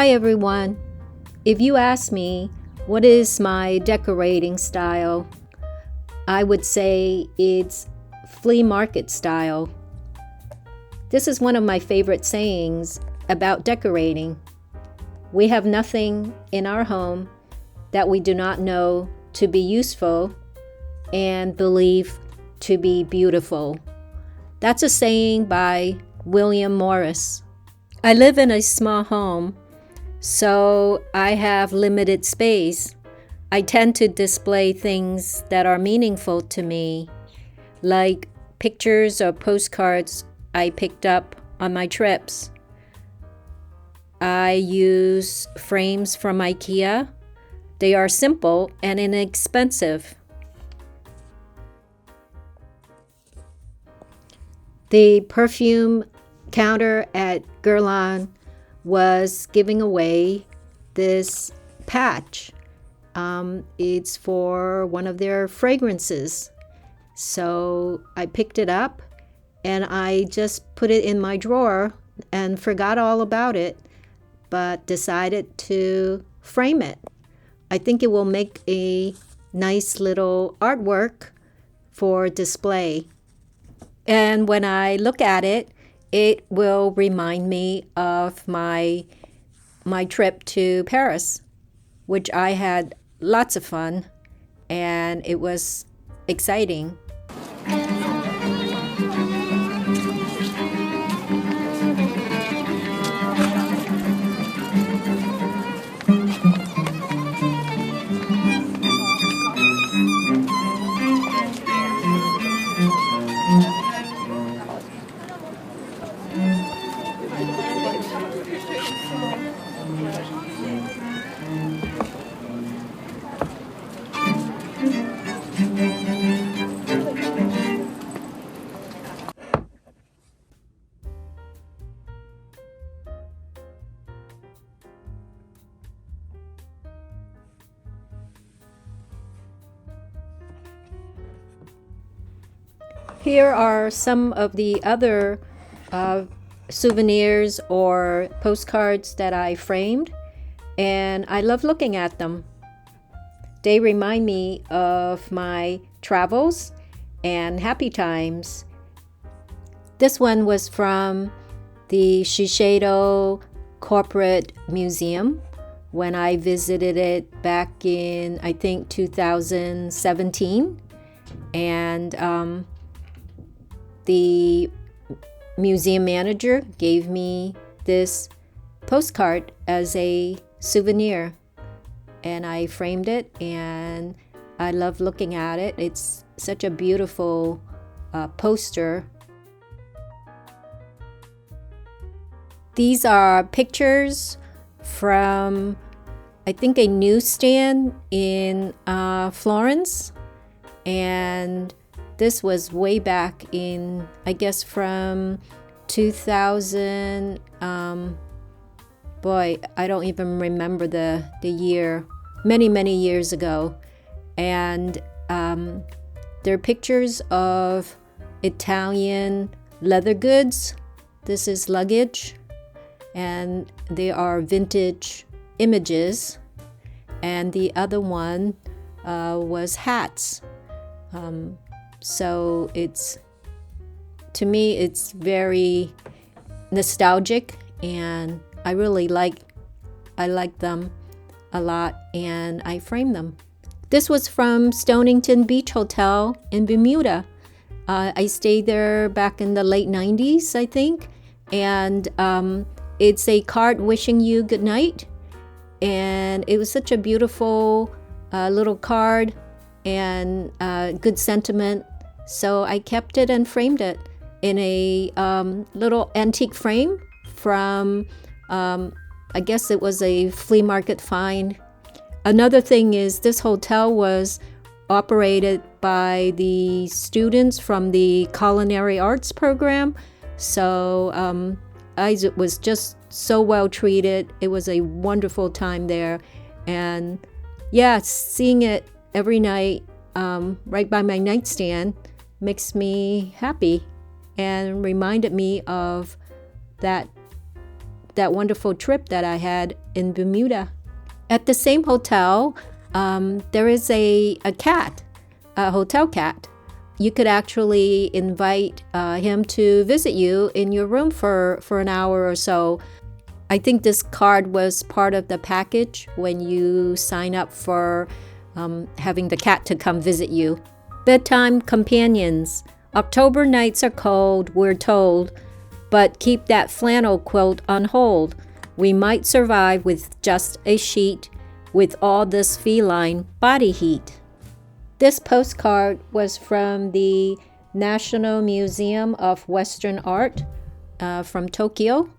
Hi everyone. If you ask me what is my decorating style, I would say it's flea market style. This is one of my favorite sayings about decorating. We have nothing in our home that we do not know to be useful and believe to be beautiful. That's a saying by William Morris. I live in a small home, so I have limited space. I tend to display things that are meaningful to me, like pictures or postcards I picked up on my trips. I use frames from Ikea. They are simple and inexpensive. The perfume counter at Guerlain was giving away this patch. It's for one of their fragrances. So I picked it up and I just put it in my drawer and forgot all about it, but decided to frame it. I think it will make a nice little artwork for display. And when I look at it, it will remind me of my trip to Paris, which I had lots of fun and it was exciting. Here are some of the other souvenirs or postcards that I framed, and I love looking at them. They remind me of my travels and happy times. This one was from the Shiseido Corporate Museum when I visited it back in, I think, 2017. And the museum manager gave me this postcard as a souvenir, and I framed it and I love looking at it. It's such a beautiful poster. These are pictures from, I think, a newsstand in Florence, and this was way back in, I guess, from 2000. Boy, I don't even remember the year. Many years ago. And they're pictures of Italian leather goods. This is luggage. And they are vintage images. And the other one was hats. So to me, it's very nostalgic, and I like them a lot, and I frame them. This was from Stonington Beach Hotel in Bermuda. I stayed there back in the late 90s, I think, and it's a card wishing you good night, and it was such a beautiful little card and good sentiment. So I kept it and framed it in a little antique frame from, I guess it was a flea market find. Another thing is this hotel was operated by the students from the culinary arts program. So I was just so well treated. It was a wonderful time there. And yeah, seeing it every night right by my nightstand makes me happy and reminded me of that that wonderful trip that I had in Bermuda. At the same hotel, there is a cat, a hotel cat. You could actually invite him to visit you in your room for an hour or so. I think this card was part of the package when you sign up for having the cat to come visit you. Bedtime companions. October nights are cold, we're told, but keep that flannel quilt on hold. We might survive with just a sheet, with all this feline body heat. This postcard was from the National Museum of Western Art from Tokyo,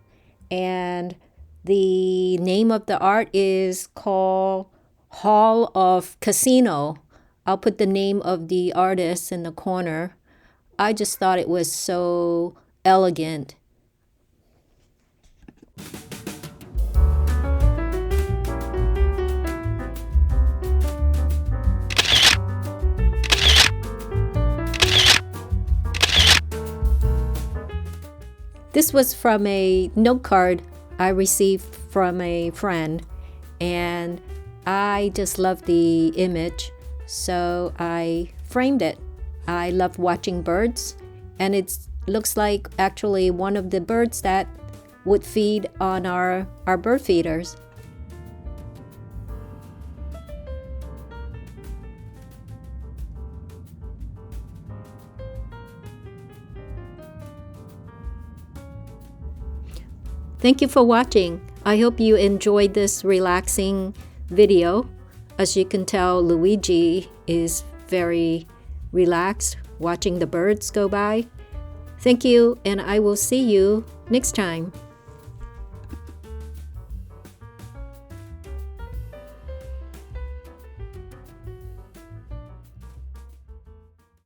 and the name of the art is called Hall of Casino. I'll put the name of the artist in the corner. I just thought it was so elegant. This was from a note card I received from a friend, and I just loved the image, so I framed it. I love watching birds, and it looks like actually one of the birds that would feed on our bird feeders. Thank you for watching. I hope you enjoyed this relaxing video. As you can tell, Luigi is very relaxed watching the birds go by. Thank you, and I will see you next time.